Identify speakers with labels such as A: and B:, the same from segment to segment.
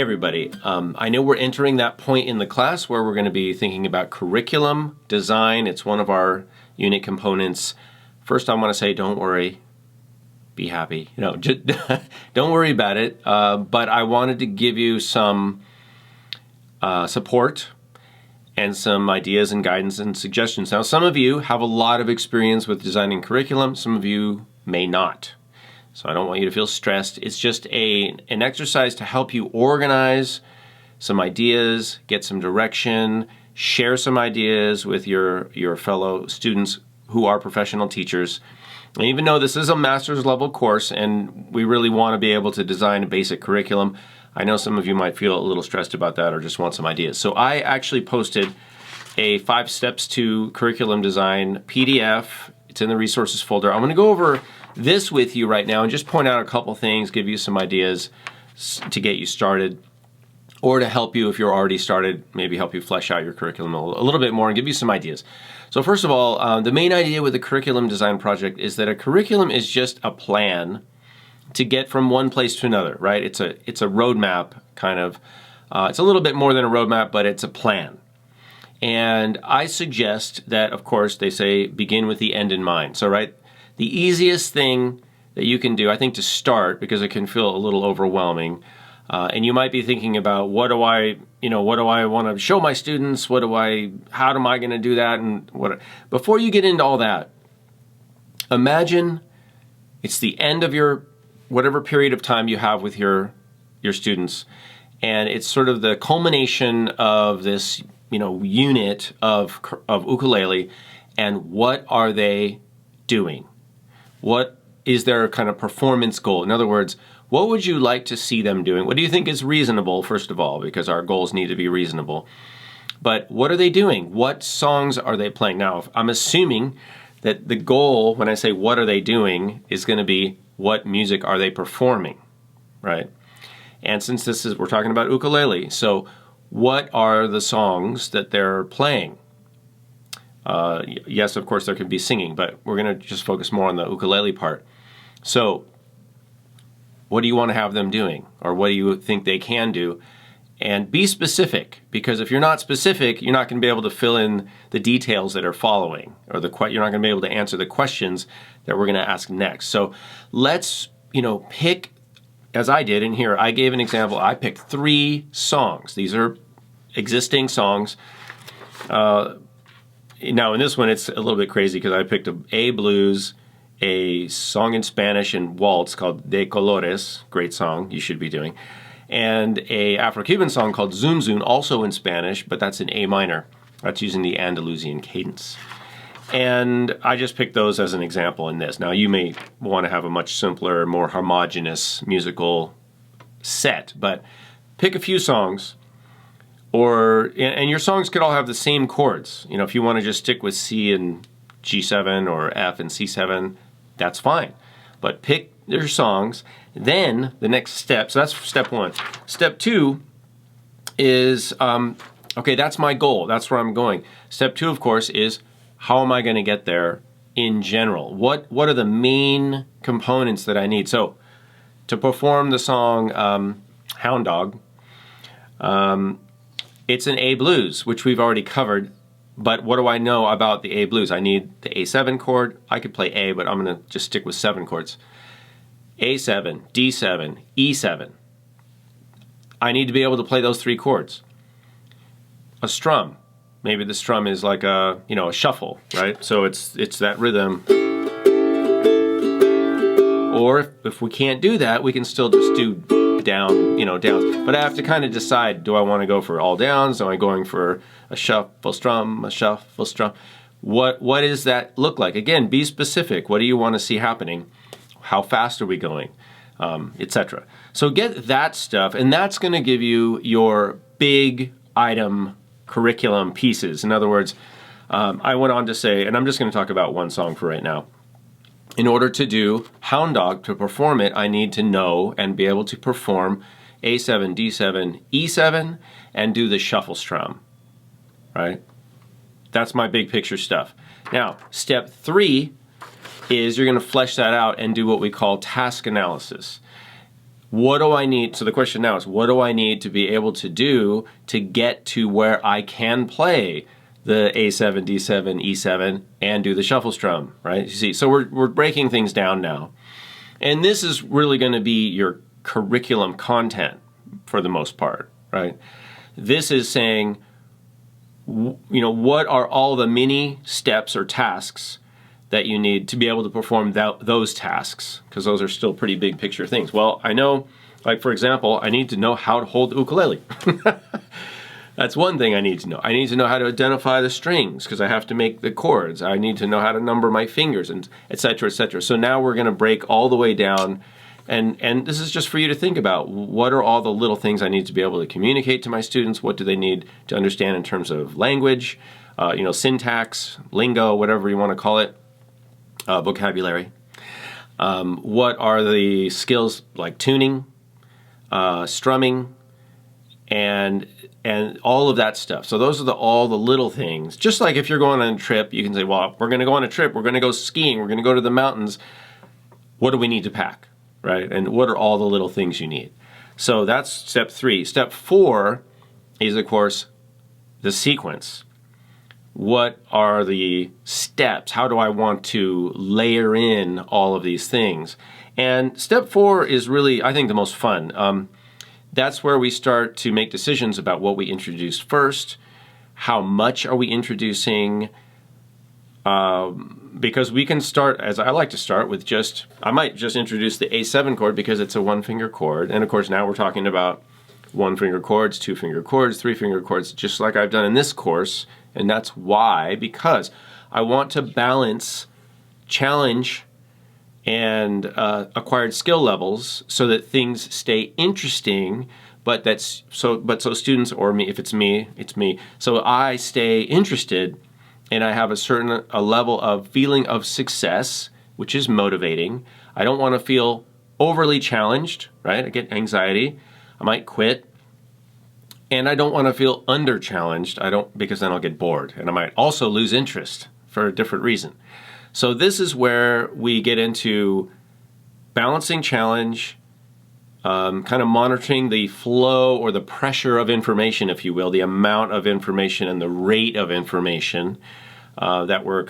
A: everybody. I know we're entering that point in the class where we're going to be thinking about curriculum design. It's one of our unit components. First, I want to say, don't worry, be happy. Just don't worry about it. But I wanted to give you some support and some ideas and guidance and suggestions. Now, some of you have a lot of experience with designing curriculum. Some of you may not. So I don't want you to feel stressed. It's just an exercise to help you organize some ideas, get some direction, share some ideas with your fellow students who are professional teachers. And even though this is a master's level course and we really want to be able to design a basic curriculum, I know some of you might feel a little stressed about that or just want some ideas. So I actually posted a 5 steps to curriculum design PDF. It's in the resources folder. I'm going to go over this with you right now and just point out a couple things, give you some ideas to get you started, or to help you if you're already started, maybe help you flesh out your curriculum a little bit more and give you some ideas. So first of all, the main idea with the curriculum design project is that a curriculum is just a plan to get from one place to another, right? It's a roadmap kind of. It's a little bit more than a roadmap, but it's a plan. And I suggest that, of course, they say begin with the end in mind. So, right, the easiest thing that you can do, I think, to start, because it can feel a little overwhelming, and you might be thinking about what do I want to show my students? How am I going to do that? And before you get into all that, imagine it's the end of your whatever period of time you have with your students, and it's sort of the culmination of this unit of ukulele, and what are they doing? What is their kind of performance goal? In other words, what would you like to see them doing? What do you think is reasonable, first of all, because our goals need to be reasonable. But what are they doing? What songs are they playing? Now, I'm assuming that the goal, when I say what are they doing, is going to be what music are they performing, right? And since we're talking about ukulele, so what are the songs that they're playing? Yes, of course, there could be singing, but we're going to just focus more on the ukulele part. So what do you want to have them doing? Or what do you think they can do? And be specific, because if you're not specific, you're not going to be able to fill in the details that are following, or you're not going to be able to answer the questions that we're going to ask next. So let's, pick, as I did in here, I gave an example. I picked 3 songs. These are existing songs. Now in this one, it's a little bit crazy because I picked a blues, a song in Spanish and waltz called De Colores, great song you should be doing, and a Afro-Cuban song called Zoom Zoom, also in Spanish, but that's in A minor. That's using the Andalusian cadence. And I just picked those as an example in this. Now you may want to have a much simpler, more homogeneous musical set, but pick a few songs. And your songs could all have the same chords. If you want to just stick with C and G7 or F and C7, that's fine. But pick your songs. Then the next step, so that's step 1. Step 2 is, okay, that's my goal. That's where I'm going. Step 2, of course, is how am I going to get there in general? What are the main components that I need? So to perform the song Hound Dog, it's an A blues, which we've already covered, but what do I know about the A blues? I need the A7 chord. I could play A, but I'm going to just stick with 7 chords. A7, D7, E7. I need to be able to play those 3 chords. A strum. Maybe the strum is like a shuffle, right? So it's that rhythm. Or if we can't do that, we can still just do down, downs. But I have to kind of decide, do I want to go for all downs? Am I going for a shuffle strum, a shuffle strum? What does that look like? Again, be specific. What do you want to see happening? How fast are we going? Etc. So get that stuff, and that's going to give you your big item curriculum pieces. In other words, I went on to say, and I'm just going to talk about one song for right now. In order to do Hound Dog, to perform it, I need to know and be able to perform A7, D7, E7, and do the shuffle strum, right? That's my big picture stuff. Now, step 3 is you're going to flesh that out and do what we call task analysis. what do I need? So the question now is, what do I need to be able to do to get to where I can play the A7, D7, E7 and do the shuffle strum, right? You see, so we're breaking things down now. And this is really going to be your curriculum content for the most part, right? This is saying, what are all the mini steps or tasks that you need to be able to perform those tasks? Because those are still pretty big picture things. Well, I know, like for example, I need to know how to hold the ukulele. That's one thing I need to know. I need to know how to identify the strings because I have to make the chords. I need to know how to number my fingers, and et cetera, et cetera. So now we're going to break all the way down, and this is just for you to think about. What are all the little things I need to be able to communicate to my students? What do they need to understand in terms of language, syntax, lingo, whatever you want to call it, vocabulary. What are the skills like tuning, strumming, and all of that stuff. So those are all the little things. Just like if you're going on a trip, you can say, well, we're going to go on a trip, we're going to go skiing, we're going to go to the mountains. What do we need to pack, right? And what are all the little things you need? So that's step 3. Step 4 is, of course, the sequence. What are the steps? How do I want to layer in all of these things? And step 4 is really, I think, the most fun. That's where we start to make decisions about what we introduce first, how much are we introducing, because we can start, as I like to start, with I might just introduce the A7 chord because it's a 1-finger chord, and of course now we're talking about 1-finger chords, 2-finger chords, 3-finger chords, just like I've done in this course, and that's why, because I want to balance challenge and acquired skill levels so that things stay interesting, but so students, or me, if it's me, so I stay interested and I have a level of feeling of success, which is motivating. I don't want to feel overly challenged, right? I get anxiety, I might quit, and I don't want to feel under challenged, because then I'll get bored, and I might also lose interest for a different reason. So this is where we get into balancing challenge, kind of monitoring the flow or the pressure of information, if you will, the amount of information and the rate of information that's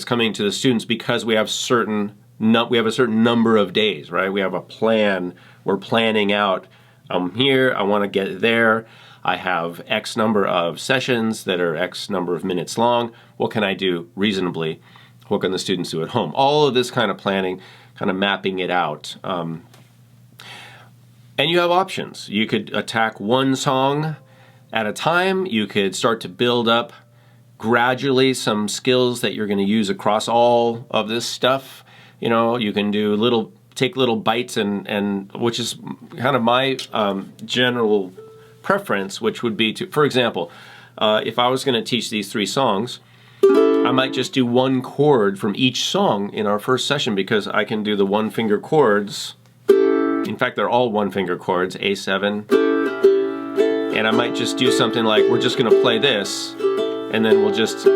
A: coming to the students, because we have a certain number of days, right? We have a plan. We're planning out. I'm here. I want to get there. I have X number of sessions that are X number of minutes long. What can I do reasonably? What can the students do at home? All of this kind of planning, kind of mapping it out. And you have options. You could attack one song at a time. You could start to build up gradually some skills that you're going to use across all of this stuff. You can take little bites, and which is kind of my general preference, which would be to, for example, if I was going to teach these 3 songs, I might just do one chord from each song in our first session, because I can do the 1-finger chords. In fact, they're all 1-finger chords, A7. And I might just do something like, we're just going to play this, and then we'll just...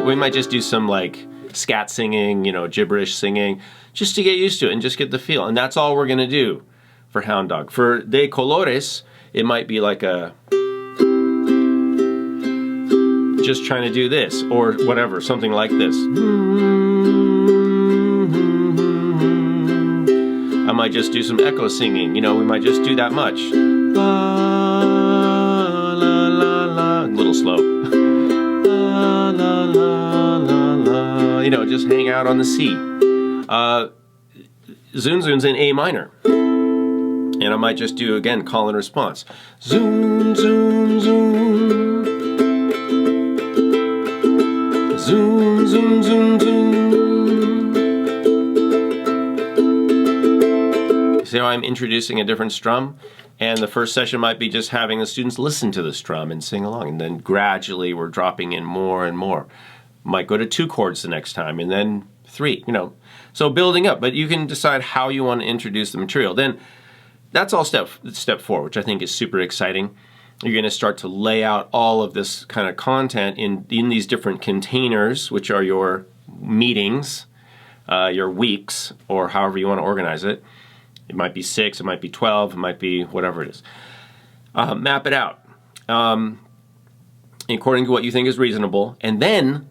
A: We might just do some like scat singing, gibberish singing, just to get used to it and just get the feel. And that's all we're going to do for Hound Dog. For De Colores, it might be like just trying to do this, or whatever, something like this. I might just do some echo singing, we might just do that much. La, la, la, la. A little slow. La, la, la, la, la. Just hang out on the C. Zun Zun's in A minor. And I might just do, again, call and response. Zoom, zoom, zoom. Zoom, zoom, zoom, zoom. See how I'm introducing a different strum? And the first session might be just having the students listen to the strum and sing along. And then gradually we're dropping in more and more. Might go to 2 chords the next time, and then 3, So building up, but you can decide how you want to introduce the material. Then that's all step 4, which I think is super exciting. You're going to start to lay out all of this kind of content in these different containers, which are your meetings. your weeks, or however you want to organize it. It might be 6, it might be 12, it might be whatever it is. Map it out according to what you think is reasonable. And then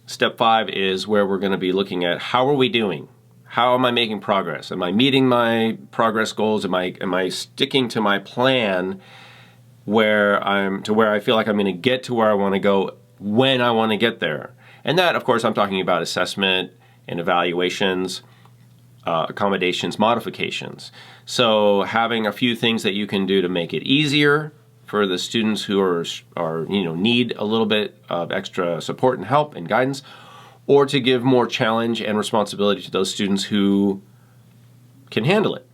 A: step 5 is where we're going to be looking at how are we doing? How am I making progress? Am I meeting my progress goals? Am I sticking to my plan where I feel like I'm going to get to where I want to go when I want to get there? And that, of course, I'm talking about assessment and evaluations, accommodations, modifications. So having a few things that you can do to make it easier for the students who are need a little bit of extra support and help and guidance, or to give more challenge and responsibility to those students who can handle it.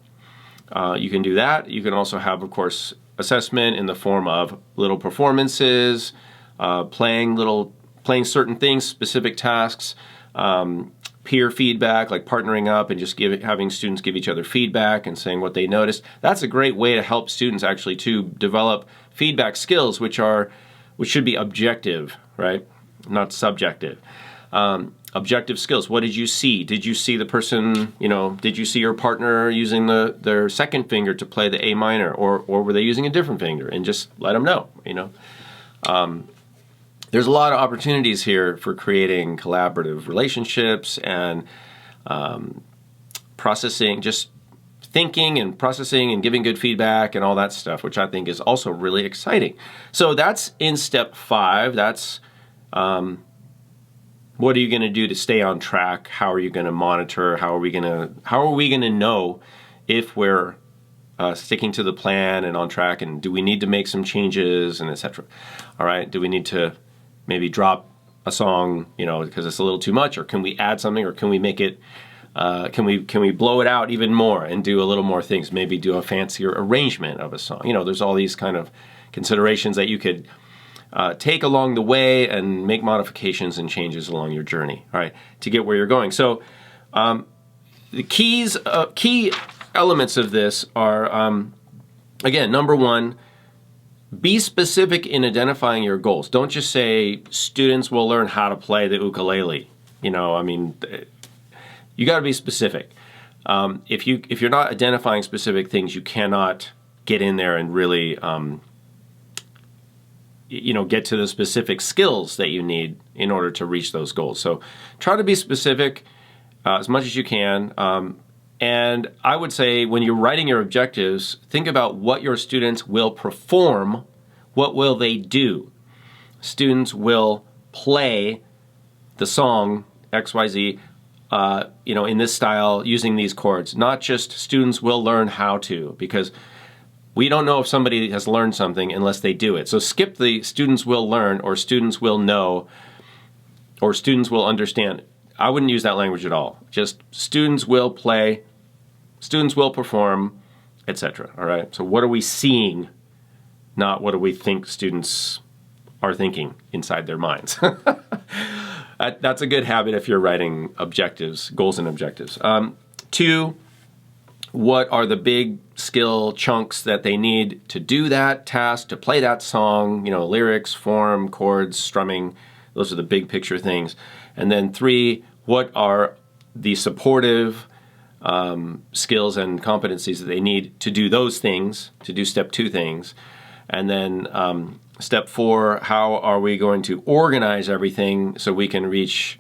A: You can do that. You can also have, of course, assessment in the form of little performances, playing certain things, specific tasks, peer feedback, like partnering up and just having students give each other feedback and saying what they noticed. That's a great way to help students actually to develop feedback skills, which should be objective, right? Not subjective. Objective skills. What did you see? Did you see the person, did you see your partner using their second finger to play the A minor, or were they using a different finger? And just let them know, There's a lot of opportunities here for creating collaborative relationships and processing, just thinking and processing and giving good feedback and all that stuff, which I think is also really exciting. So that's in step 5. That's what are you going to do to stay on track? How are you going to monitor? How are we going to know if we're sticking to the plan and on track? And do we need to make some changes and etc.? All right. Do we need to maybe drop a song, because it's a little too much, or can we add something, or can we make it? Can we blow it out even more and do a little more things? Maybe do a fancier arrangement of a song. There's all these kind of considerations that you could take along the way and make modifications and changes along your journey, all right, to get where you're going. So the key elements of this are, again, number 1, be specific in identifying your goals. Don't just say students will learn how to play the ukulele. You got to be specific. If you're not identifying specific things, you cannot get in there and really get to the specific skills that you need in order to reach those goals. So try to be specific as much as you can. And I would say when you're writing your objectives, think about what your students will perform. What will they do? Students will play the song XYZ, in this style using these chords. Not just students will learn how to, because we don't know if somebody has learned something unless they do it. So skip the students will learn, or students will know, or students will understand. I wouldn't use that language at all. Just students will play, students will perform, etc. All right? So what are we seeing, not what do we think students are thinking inside their minds. That's a good habit if you're writing objectives, goals and objectives. 2, what are the big skill chunks that they need to do that task, to play that song, lyrics, form, chords, strumming. Those are the big picture things. And then 3, what are the supportive skills and competencies that they need to do those things, to do step 2 things. And then step 4, how are we going to organize everything so we can reach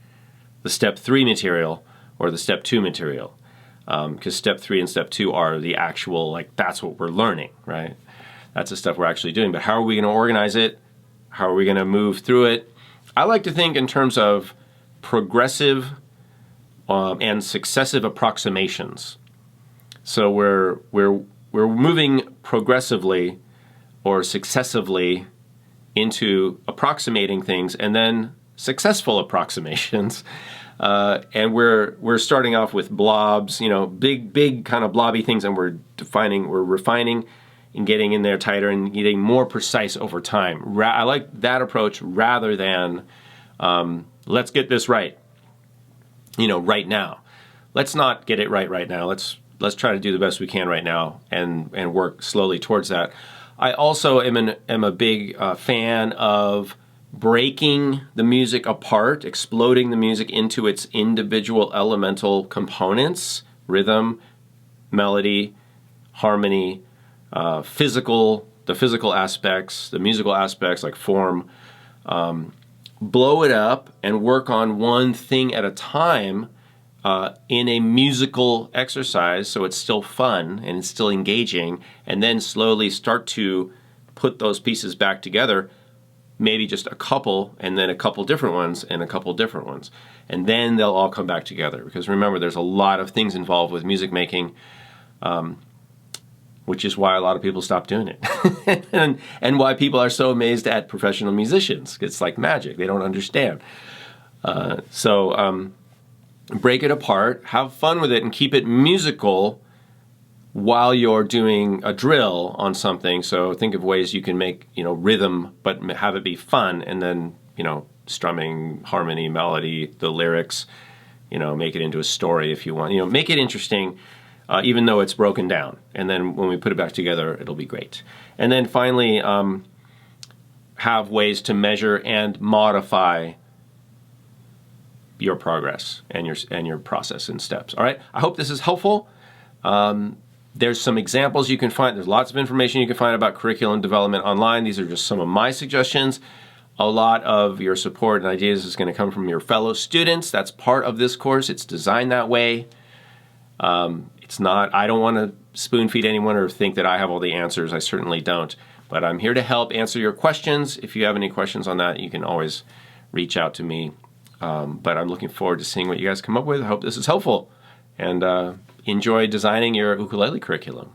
A: the step 3 material or the step 2 material? Because step 3 and step 2 are the actual, that's what we're learning, right? That's the stuff we're actually doing. But how are we going to organize it? How are we going to move through it? I like to think in terms of progressive and successive approximations. So we're moving progressively or successively into approximating things, and then successful approximations. And we're starting off with blobs, big kind of blobby things, and we're refining and getting in there tighter and getting more precise over time. I like that approach rather than let's get this right, right now. Let's not get it right now. Let's try to do the best we can right now and work slowly towards that. I also am a big fan of breaking the music apart, exploding the music into its individual elemental components, rhythm, melody, harmony, the physical aspects, the musical aspects like form, blow it up and work on one thing at a time in a musical exercise so it's still fun and it's still engaging, and then slowly start to put those pieces back together, maybe just a couple and then a couple different ones and a couple different ones. And then they'll all come back together, because remember, there's a lot of things involved with music making, which is why a lot of people stop doing it. and why people are so amazed at professional musicians. It's like magic. They don't understand. So break it apart, have fun with it, and keep it musical while you're doing a drill on something. So think of ways you can make, rhythm, but have it be fun, and then, strumming, harmony, melody, the lyrics, make it into a story if you want. Make it interesting, even though it's broken down. And then when we put it back together, it'll be great. And then finally, have ways to measure and modify your progress and your process and steps. All right. I hope this is helpful. There's some examples you can find. There's lots of information you can find about curriculum development online. These are just some of my suggestions. A lot of your support and ideas is going to come from your fellow students. That's part of this course. It's designed that way. It's not, I don't want to spoon feed anyone or think that I have all the answers. I certainly don't. But I'm here to help answer your questions. If you have any questions on that, you can always reach out to me. But I'm looking forward to seeing what you guys come up with. I hope this is helpful. And enjoy designing your ukulele curriculum.